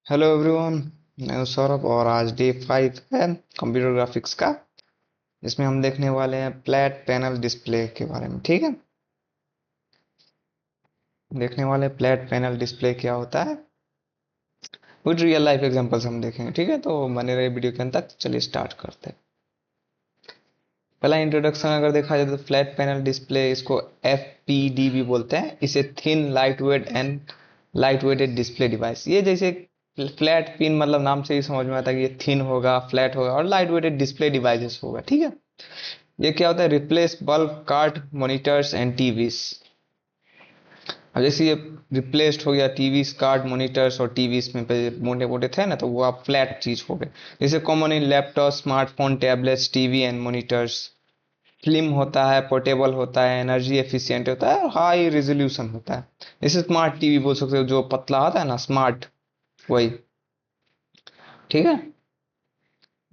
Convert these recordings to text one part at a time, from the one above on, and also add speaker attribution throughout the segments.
Speaker 1: Hello everyone. मैं हूं सौरभ और आज डे 5 है कंप्यूटर ग्राफिक्स का। इसमें हम देखने वाले हैं फ्लैट पैनल डिस्प्ले के बारे में। ठीक है, देखने वाले फ्लैट पैनल डिस्प्ले क्या होता है, विद रियल लाइफ एग्जांपल्स हम देखेंगे। ठीक है, तो बने रहे वीडियो के अंत तक। चलिए स्टार्ट करते हैं। पहला इंट्रोडक्शन अगर देखा जाए तो फ्लैट पैनल डिस्प्ले, इसको FPD भी बोलते हैं। इसे thin light weight and light weighted display device. ये जैसे फ्लैट पिन मतलब नाम से ही समझ में आता है कि ये थिन होगा, फ्लैट होगा, और लाइट वेटेड डिस्प्ले डिवाइसेस होगा। ठीक है, ये क्या होता है? Replace bulb card monitors and TVs. अब जैसे ये रिप्लेस्ड हो गया टीवीज, कार्ड मॉनिटर्स और टीवीज में मोटे मोटे थे ना, तो वो आप फ्लैट चीज हो गए। जैसे common in laptop, smartphone, tablets, TV and monitors. Slim होता है, पोर्टेबल होता है, एनर्जी एफिशिएंट होता है और हाई रेजोल्यूशन होता है। जैसे स्मार्ट टीवी बोल सकते हो, जो पतला होता है ना, स्मार्ट, वही। ठीक है,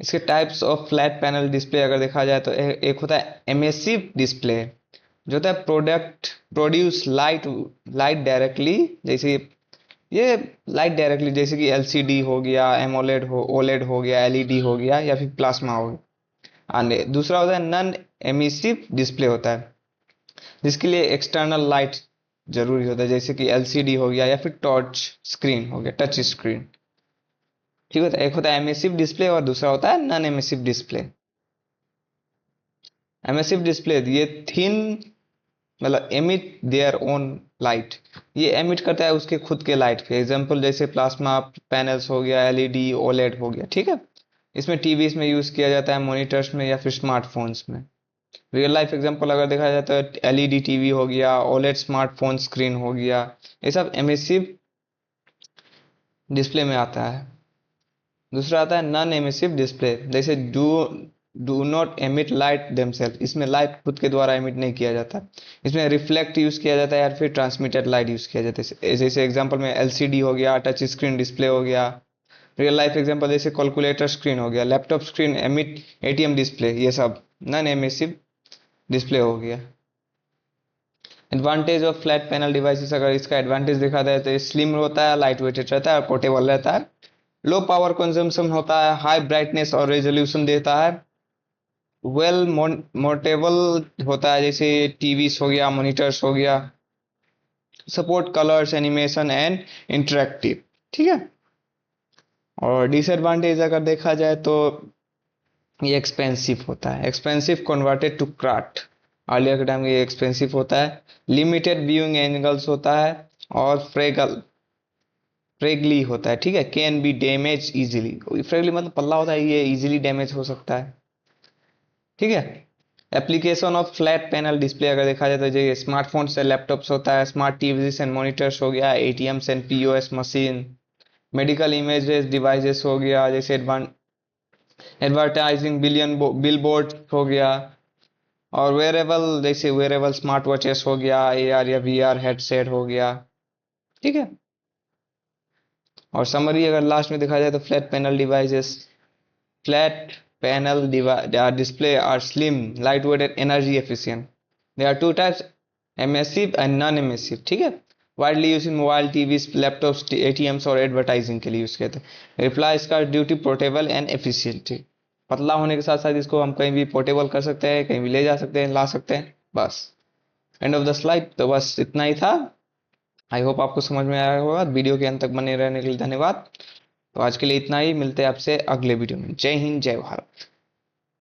Speaker 1: इसके types of flat panel display अगर देखा जाए तो एक होता है एमिसिव डिस्प्ले, जो होता है product produce light light directly. जैसे ये लाइट डायरेक्टली, जैसे कि LCD हो गया, एमोलेड हो, ओलेड हो गया, LED हो गया, या फिर प्लाज्मा हो गया। और दूसरा होता है नॉन एमिसिव डिस्प्ले, होता है जिसके लिए एक्सटर्नल लाइट जरूरी होता है, जैसे कि LCD हो गया या फिर टच स्क्रीन हो गया, टच स्क्रीन। ठीक होता है, एक होता है एमिसिव डिस्प्ले और दूसरा होता है non emissive display. Emissive display ये थिन, मतलब एमिट देयर ओन लाइट। ये एमिट करता है उसके खुद के लाइट के। एग्जांपल जैसे प्लाज्मा पैनल्स हो गया, LED, OLED हो गया। ठीक है, इसमें टीवीज में यूज किया जाता है, मॉनिटर्स में या फिर स्मार्टफोन्स में। रियल लाइफ एग्जांपल अगर देखा जाए तो LED टीवी हो गया, OLED स्मार्टफोन स्क्रीन हो गया, ये सब एमिसिव डिस्प्ले में आता है। दूसरा आता है नॉन एमिसिव डिस्प्ले, जैसे do not emit light themselves. इसमें लाइट खुद के द्वारा एमिट नहीं किया जाता, इसमें रिफ्लेक्ट यूज किया जाता है या फिर ट्रांसमिटेड लाइट यूज किया जाता है। जैसे एग्जांपल में LCD हो गया, टच स्क्रीन डिस्प्ले हो गया। रियल लाइफ एग्जांपल जैसे कैलकुलेटर स्क्रीन हो गया, laptop screen, emit, ATM display, ये सब नॉन एमिसिव डिस्प्ले हो गया। Advantage of flat panel devices, अगर इसका एडवांटेज देखा जाए तो ये स्लिम होता है, लाइट वेटेड रहता है और पोर्टेबल रहता है। लो पावर कंजम्पशन होता है, हाई ब्राइटनेस और रेजोल्यूशन देता है। वेल मोर्टेबल होता है, जैसे टीवीज हो गया, मॉनिटर्स हो गया। Support colours, animation and interactive. ठीक है, और डिसएडवांटेज अगर देखा जाए तो ये एक्सपेंसिव होता है, expensive converted to craft. Earlier के टाइम में ये एक्सपेंसिव होता है। लिमिटेड व्यूइंग एंगल्स होता है और फ्रेगली होता है। ठीक है, कैन बी डैमेज इजीली। फ्रेगली मतलब पल्ला होता है, ये इजीली डैमेज हो सकता है। ठीक है, application of flat panel display अगर देखा जाए तो जो स्मार्टफोन से लैपटॉप्स होता है, स्मार्ट टीवीज एंड मॉनिटर्स हो गया, ATMs and POS machine, medical images devices हो गया, जैसे एडवर्टाइजिंग बिलियन बिलबोर्ड हो गया, और वेरेबल जैसे वेरेबल स्मार्ट वॉचेस हो गया, AR या VR हेडसेट हो गया। ठीक है, और समरी अगर लास्ट में देखा जाए तो flat panel devices, flat panel display are slim, lightweight, energy efficient. There are two types, emissive and non-emissive. ठीक है, widely use in mobile, TVs, laptops, ATMs और एडवर्टाइजिंग के लिए यूज किया था। रिप्लाई इसका ड्यूटी पोर्टेबल एंड एफिशिएंट। पतला होने के साथ साथ इसको हम कहीं भी पोर्टेबल कर सकते हैं, कहीं भी ले जा सकते हैं, ला सकते हैं। बस एंड ऑफ द स्लाइड। तो बस इतना ही था। आई होप आपको समझ में आया होगा। वीडियो के अंत तक बने रहने के लिए धन्यवाद। तो आज के लिए इतना ही, मिलते हैं आपसे अगले वीडियो में। जय हिंद, जय भारत।